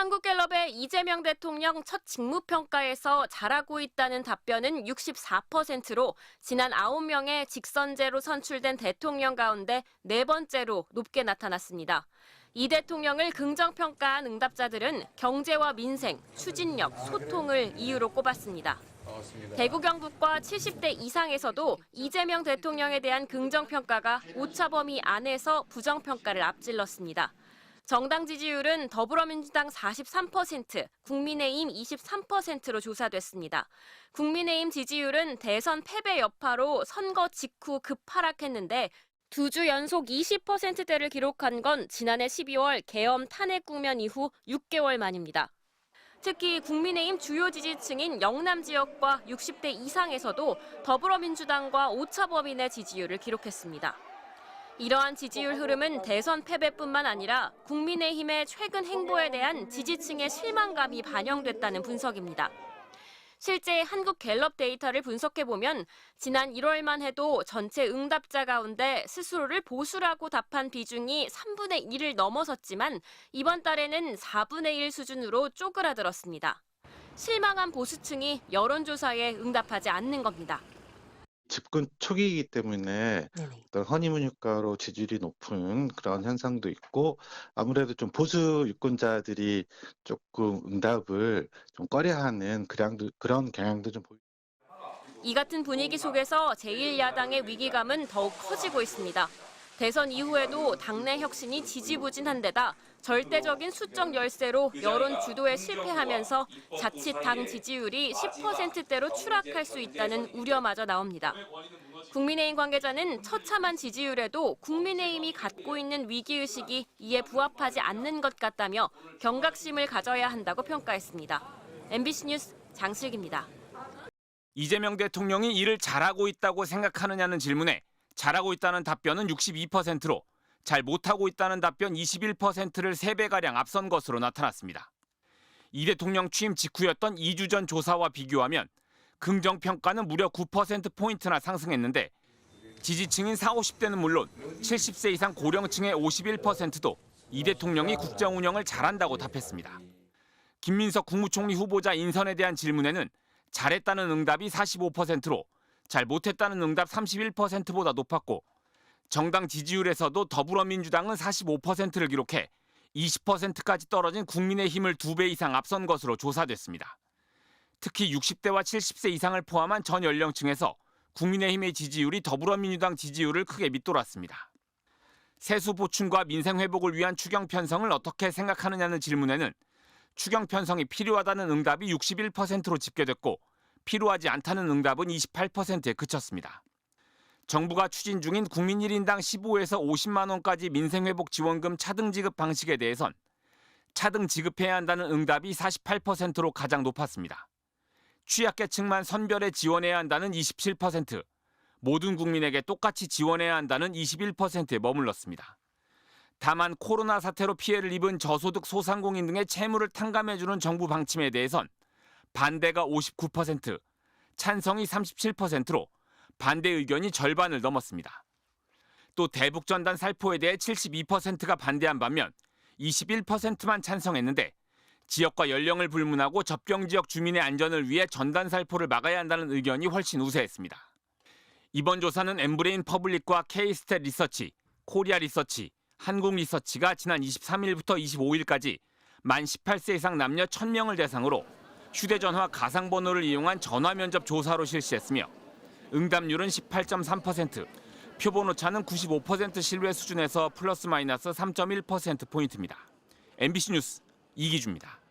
한국갤럽의 이재명 대통령 첫 직무평가에서 잘하고 있다는 답변은 64%로 지난 9명의 직선제로 선출된 대통령 가운데 네 번째로 높게 나타났습니다. 이 대통령을 긍정평가한 응답자들은 경제와 민생, 추진력, 소통을 이유로 꼽았습니다. 대구 경북과 70대 이상에서도 이재명 대통령에 대한 긍정평가가 오차범위 안에서 부정평가를 앞질렀습니다. 정당 지지율은 더불어민주당 43%, 국민의힘 23%로 조사됐습니다. 국민의힘 지지율은 대선 패배 여파로 선거 직후 급하락했는데 2주 연속 20%대를 기록한 건 지난해 12월 계엄 탄핵 국면 이후 6개월 만입니다. 특히 국민의힘 주요 지지층인 영남 지역과 60대 이상에서도 더불어민주당과 오차범위 내 지지율을 기록했습니다. 이러한 지지율 흐름은 대선 패배뿐만 아니라 국민의힘의 최근 행보에 대한 지지층의 실망감이 반영됐다는 분석입니다. 실제 한국갤럽 데이터를 분석해보면 지난 1월만 해도 전체 응답자 가운데 스스로를 보수라고 답한 비중이 3분의 1을 넘어섰지만 이번 달에는 4분의 1 수준으로 쪼그라들었습니다. 실망한 보수층이 여론조사에 응답하지 않는 겁니다. 집권 초기이기 때문에 어떤 허니문 효과로 지지율이 높은 그런 현상도 있고 아무래도 좀 보수 유권자들이 조금 응답을 좀 꺼려하는 그런 경향도 좀 보입니다. 이 같은 분위기 속에서 제1야당의 위기감은 더욱 커지고 있습니다. 대선 이후에도 당내 혁신이 지지부진한 데다 절대적인 수적 열세로 여론 주도에 실패하면서 자칫 당 지지율이 10%대로 추락할 수 있다는 우려마저 나옵니다. 국민의힘 관계자는 처참한 지지율에도 국민의힘이 갖고 있는 위기의식이 이에 부합하지 않는 것 같다며 경각심을 가져야 한다고 평가했습니다. MBC 뉴스 장슬기입니다. 이재명 대통령이 일을 잘하고 있다고 생각하느냐는 질문에 잘하고 있다는 답변은 62%로 잘 못하고 있다는 답변 21%를 3배가량 앞선 것으로 나타났습니다. 이 대통령 취임 직후였던 2주 전 조사와 비교하면 긍정평가는 무려 9%포인트나 상승했는데 지지층인 40, 50대는 물론 70세 이상 고령층의 51%도 이 대통령이 국정 운영을 잘한다고 답했습니다. 김민석 국무총리 후보자 인선에 대한 질문에는 잘했다는 응답이 45%로 잘 못했다는 응답 31%보다 높았고 정당 지지율에서도 더불어민주당은 45%를 기록해 20%까지 떨어진 국민의힘을 2배 이상 앞선 것으로 조사됐습니다. 특히 60대와 70세 이상을 포함한 전 연령층에서 국민의힘의 지지율이 더불어민주당 지지율을 크게 밑돌았습니다. 세수 보충과 민생 회복을 위한 추경 편성을 어떻게 생각하느냐는 질문에는 추경 편성이 필요하다는 응답이 61%로 집계됐고 필요하지 않다는 응답은 28%에 그쳤습니다. 정부가 추진 중인 국민 1인당 15에서 50만 원까지 민생회복 지원금 차등 지급 방식에 대해선 차등 지급해야 한다는 응답이 48%로 가장 높았습니다. 취약계층만 선별해 지원해야 한다는 27%, 모든 국민에게 똑같이 지원해야 한다는 21%에 머물렀습니다. 다만 코로나 사태로 피해를 입은 저소득 소상공인 등의 채무를 탕감해주는 정부 방침에 대해선 반대가 59%, 찬성이 37%로 반대 의견이 절반을 넘었습니다. 또 대북전단 살포에 대해 72%가 반대한 반면 21%만 찬성했는데 지역과 연령을 불문하고 접경지역 주민의 안전을 위해 전단 살포를 막아야 한다는 의견이 훨씬 우세했습니다. 이번 조사는 엠브레인 퍼블릭과 K-스탯 리서치, 코리아 리서치, 한국 리서치가 지난 23일부터 25일까지 만 18세 이상 남녀 1000명을 대상으로 휴대전화 가상번호를 이용한 전화면접 조사로 실시했으며 응답률은 18.3%, 표본오차는 95% 신뢰 수준에서 플러스 마이너스 3.1%포인트입니다. MBC 뉴스 이기주입니다.